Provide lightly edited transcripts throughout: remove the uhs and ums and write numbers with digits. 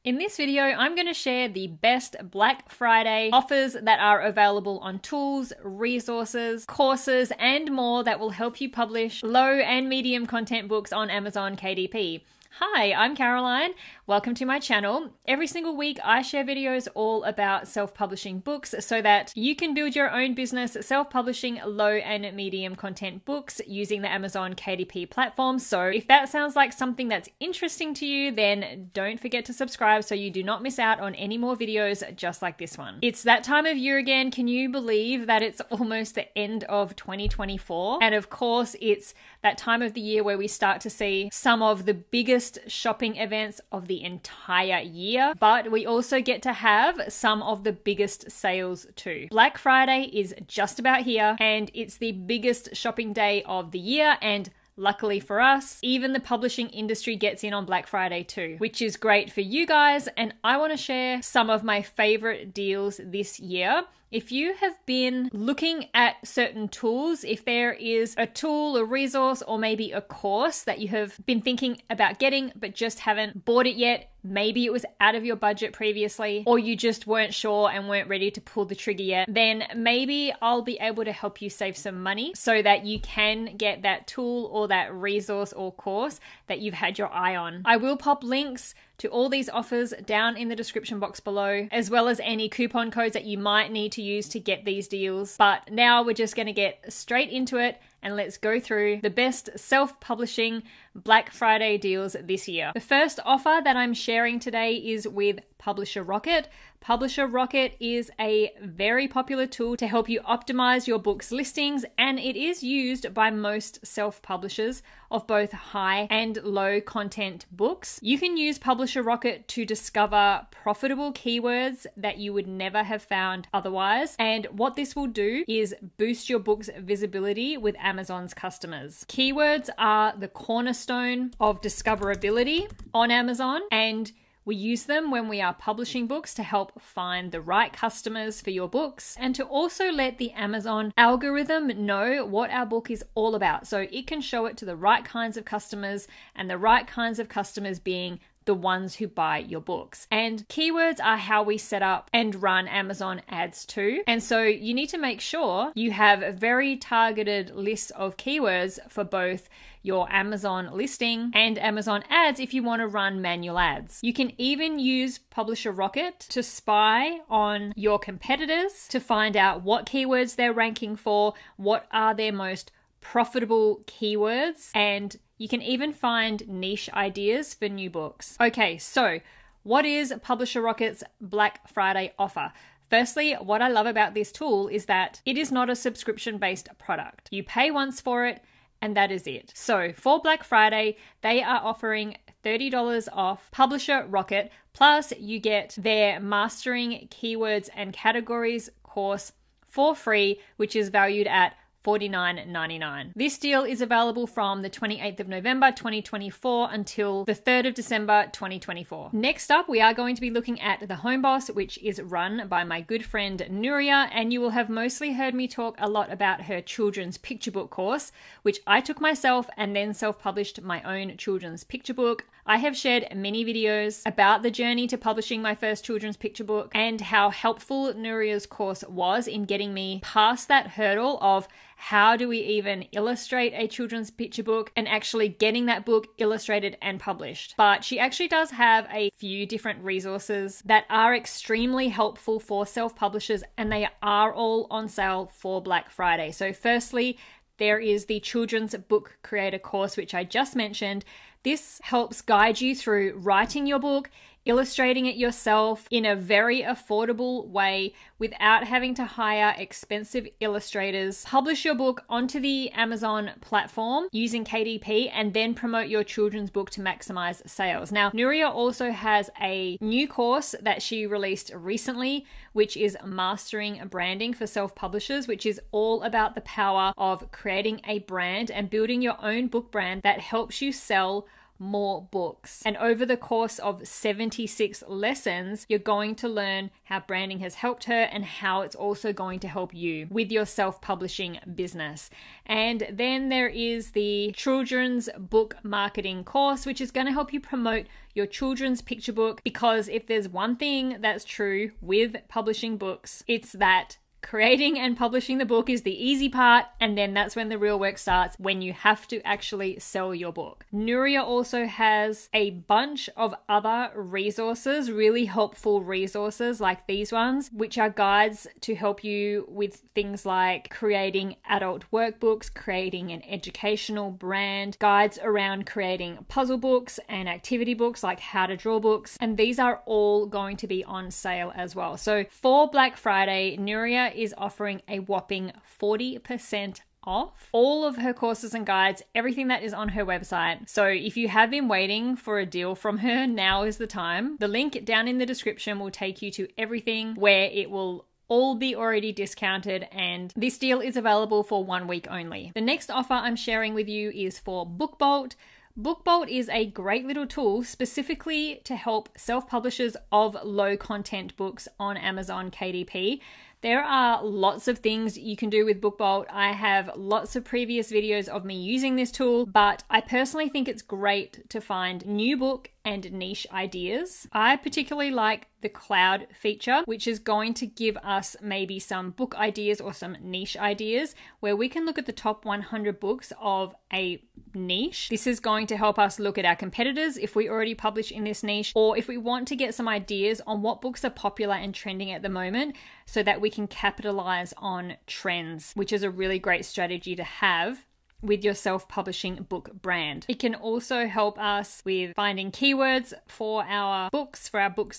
In this video, I'm going to share the best Black Friday offers that are available on tools, resources, courses, and more that will help you publish low and medium content books on Amazon KDP. Hi, I'm Caroline. Welcome to my channel. Every single week I share videos all about self-publishing books so that you can build your own business self-publishing low and medium content books using the Amazon KDP platform. So if that sounds like something that's interesting to you, then don't forget to subscribe so you do not miss out on any more videos just like this one. It's that time of year again. Can you believe that it's almost the end of 2024? And of course, it's that time of the year where we start to see some of the biggest shopping events of the entire year, but we also get to have some of the biggest sales too. Black Friday is just about here, and it's the biggest shopping day of the year, and luckily for us, even the publishing industry gets in on Black Friday too, which is great for you guys. And I want to share some of my favorite deals this year. If you have been looking at certain tools, if there is a tool, a resource, or maybe a course that you have been thinking about getting but just haven't bought it yet, maybe it was out of your budget previously, or you just weren't sure and weren't ready to pull the trigger yet, then maybe I'll be able to help you save some money so that you can get that tool or that resource or course that you've had your eye on. I will pop links to all these offers down in the description box below, as well as any coupon codes that you might need to use to get these deals. But now we're just going to get straight into it and let's go through the best self-publishing Black Friday deals this year. The first offer that I'm sharing today is with Publisher Rocket. Publisher Rocket is a very popular tool to help you optimize your book's listings, and it is used by most self-publishers of both high and low content books. You can use Publisher Rocket to discover profitable keywords that you would never have found otherwise. And what this will do is boost your book's visibility with Amazon's customers. Keywords are the cornerstone of discoverability on Amazon, and we use them when we are publishing books to help find the right customers for your books and to also let the Amazon algorithm know what our book is all about, so it can show it to the right kinds of customers, and the right kinds of customers being the ones who buy your books. And keywords are how we set up and run Amazon ads too. And so you need to make sure you have a very targeted list of keywords for both your Amazon listing and Amazon ads if you want to run manual ads. You can even use Publisher Rocket to spy on your competitors to find out what keywords they're ranking for, what are their most profitable keywords, and you can even find niche ideas for new books. Okay, so what is Publisher Rocket's Black Friday offer? Firstly, what I love about this tool is that it is not a subscription-based product. You pay once for it, and that is it. So for Black Friday, they are offering $30 off Publisher Rocket, plus you get their Mastering Keywords and Categories course for free, which is valued at $49.99. This deal is available from the 28th of November 2024 until the 3rd of December 2024. Next up, we are going to be looking at The Home Boss, which is run by my good friend Nuria, and you will have mostly heard me talk a lot about her children's picture book course, which I took myself and then self-published my own children's picture book. I have shared many videos about the journey to publishing my first children's picture book and how helpful Nuria's course was in getting me past that hurdle of how do we even illustrate a children's picture book and actually getting that book illustrated and published. But she actually does have a few different resources that are extremely helpful for self-publishers, and they are all on sale for Black Friday. So firstly, there is the Children's Book Creator course, which I just mentioned. This helps guide you through writing your book, illustrating it yourself in a very affordable way without having to hire expensive illustrators. Publish your book onto the Amazon platform using KDP and then promote your children's book to maximize sales. Now, Nuria also has a new course that she released recently, which is Mastering Branding for Self-Publishers, which is all about the power of creating a brand and building your own book brand that helps you sell more books. And over the course of 76 lessons, you're going to learn how branding has helped her and how it's also going to help you with your self-publishing business. And then there is the children's book marketing course, which is going to help you promote your children's picture book, because if there's one thing that's true with publishing books, it's that creating and publishing the book is the easy part, and then that's when the real work starts, when you have to actually sell your book. Nuria also has a bunch of other resources, really helpful resources like these ones, which are guides to help you with things like creating adult workbooks, creating an educational brand, guides around creating puzzle books and activity books like how to draw books, and these are all going to be on sale as well. So for Black Friday, Nuria is offering a whopping 40% off all of her courses and guides, everything that is on her website. So if you have been waiting for a deal from her, now is the time. The link down in the description will take you to everything where it will all be already discounted, and this deal is available for 1 week only. The next offer I'm sharing with you is for BookBolt. BookBolt is a great little tool specifically to help self-publishers of low content books on Amazon KDP. There are lots of things you can do with BookBolt. I have lots of previous videos of me using this tool, but I personally think it's great to find new book and niche ideas. I particularly like the cloud feature, which is going to give us maybe some book ideas or some niche ideas where we can look at the top 100 books of a niche. This is going to help us look at our competitors if we already publish in this niche, or if we want to get some ideas on what books are popular and trending at the moment so that we can capitalize on trends, which is a really great strategy to have with your self-publishing book brand. It can also help us with finding keywords for our books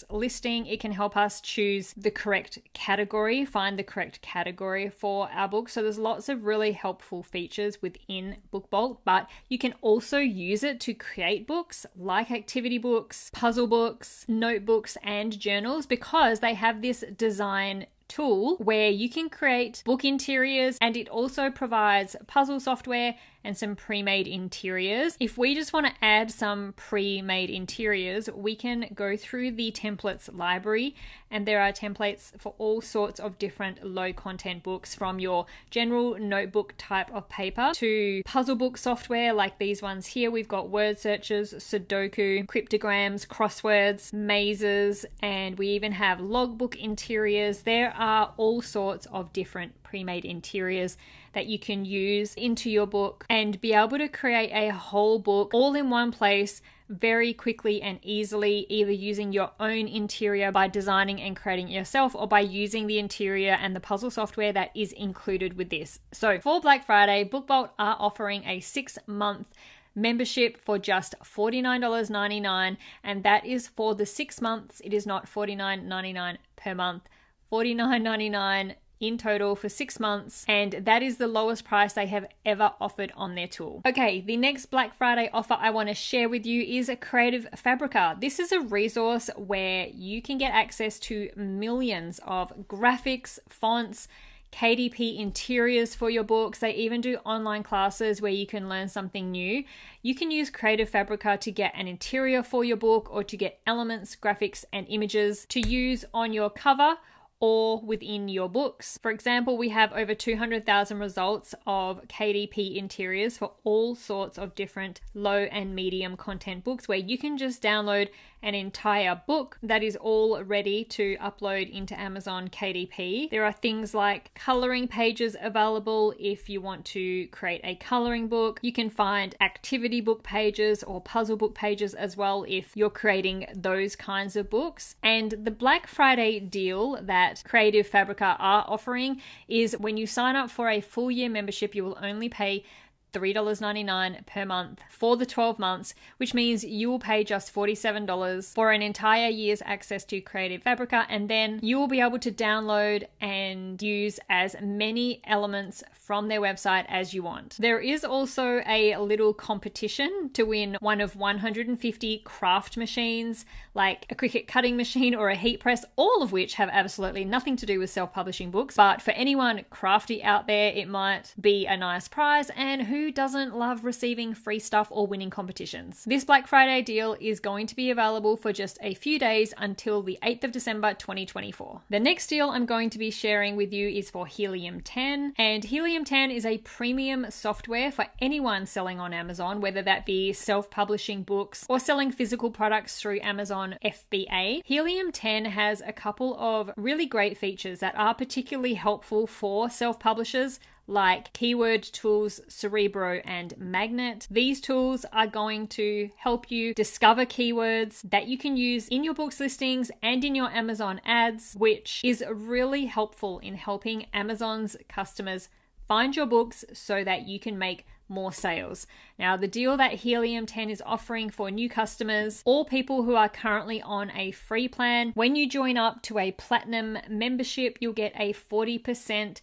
listing. It can help us choose the correct category, find the correct category for our books. So there's lots of really helpful features within BookBolt, but you can also use it to create books like activity books, puzzle books, notebooks, and journals, because they have this design tool where you can create book interiors, and it also provides puzzle software and some pre-made interiors. If we just want to add some pre-made interiors, we can go through the templates library, and there are templates for all sorts of different low content books, from your general notebook type of paper to puzzle book software like these ones here. We've got word searches, Sudoku, cryptograms, crosswords, mazes, and we even have logbook interiors. There are all sorts of different pre-made interiors that you can use into your book and be able to create a whole book all in one place very quickly and easily, either using your own interior by designing and creating it yourself, or by using the interior and the puzzle software that is included with this. So for Black Friday, BookBolt are offering a 6-month membership for just $49.99, and that is for the 6 months. It is not $49.99 per month, $49.99 in total for 6 months, and that is the lowest price they have ever offered on their tool. Okay, the next Black Friday offer I want to share with you is Creative Fabrica. This is a resource where you can get access to millions of graphics, fonts, KDP interiors for your books. They even do online classes where you can learn something new. You can use Creative Fabrica to get an interior for your book, or to get elements, graphics, and images to use on your cover or within your books. For example, we have over 200,000 results of KDP interiors for all sorts of different low and medium content books, where you can just download an entire book that is all ready to upload into Amazon KDP. There are things like coloring pages available if you want to create a coloring book. You can find activity book pages or puzzle book pages as well if you're creating those kinds of books. And the Black Friday deal that Creative Fabrica are offering is when you sign up for a full year membership, you will only pay $3.99 per month for the 12 months, which means you will pay just $47 for an entire year's access to Creative Fabrica, and then you will be able to download and use as many elements from their website as you want. There is also a little competition to win one of 150 craft machines, like a Cricut cutting machine or a heat press, all of which have absolutely nothing to do with self-publishing books. But for anyone crafty out there, it might be a nice prize, and who who doesn't love receiving free stuff or winning competitions? This Black Friday deal is going to be available for just a few days until the 8th of December 2024. The next deal I'm going to be sharing with you is for Helium 10, and Helium 10 is a premium software for anyone selling on Amazon, whether that be self-publishing books or selling physical products through Amazon FBA. Helium 10 has a couple of really great features that are particularly helpful for self-publishers, like keyword tools Cerebro and Magnet. These tools are going to help you discover keywords that you can use in your books listings and in your Amazon ads, which is really helpful in helping Amazon's customers find your books so that you can make more sales. Now, the deal that Helium 10 is offering for new customers or people who are currently on a free plan, when you join up to a platinum membership, you'll get a 40%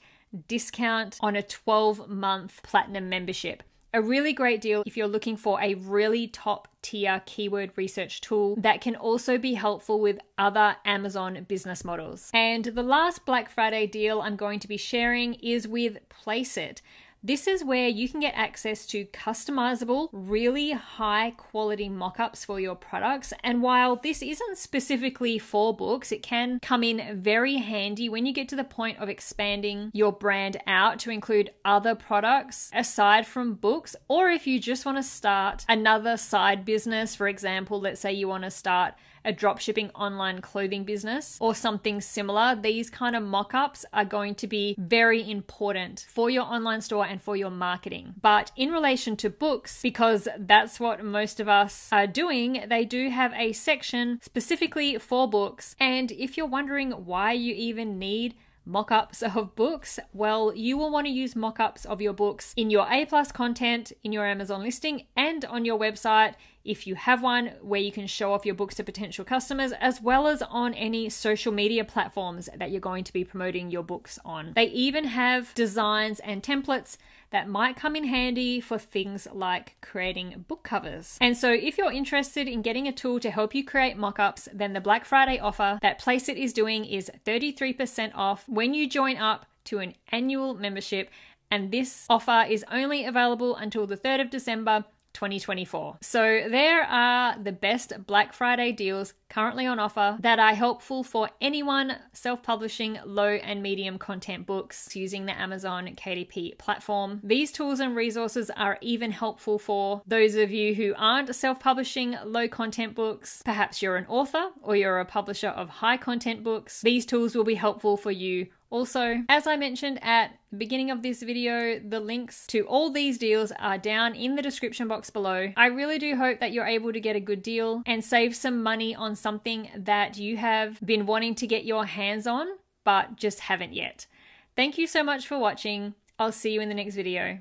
discount on a 12-month platinum membership. A really great deal if you're looking for a really top tier keyword research tool that can also be helpful with other Amazon business models. And the last Black Friday deal I'm going to be sharing is with Placeit. This is where you can get access to customizable, really high quality mock-ups for your products. And while this isn't specifically for books, it can come in very handy when you get to the point of expanding your brand out to include other products aside from books, or if you just want to start another side business. For example, let's say you want to start a dropshipping online clothing business or something similar. These kind of mock-ups are going to be very important for your online store and for your marketing. But in relation to books, because that's what most of us are doing, they do have a section specifically for books. And if you're wondering why you even need mock-ups of books, well, you will want to use mock-ups of your books in your A+ content, in your Amazon listing, and on your website if you have one where you can show off your books to potential customers, as well as on any social media platforms that you're going to be promoting your books on. They even have designs and templates that might come in handy for things like creating book covers. And so if you're interested in getting a tool to help you create mock-ups, then the Black Friday offer that Placeit is doing is 33% off when you join up to an annual membership. And this offer is only available until the 3rd of December 2024. So there are the best Black Friday deals currently on offer that are helpful for anyone self-publishing low and medium content books using the Amazon KDP platform. These tools and resources are even helpful for those of you who aren't self-publishing low content books. Perhaps you're an author or you're a publisher of high content books. These tools will be helpful for you. Also, as I mentioned at the beginning of this video, the links to all these deals are down in the description box below. I really do hope that you're able to get a good deal and save some money on something that you have been wanting to get your hands on, but just haven't yet. Thank you so much for watching. I'll see you in the next video.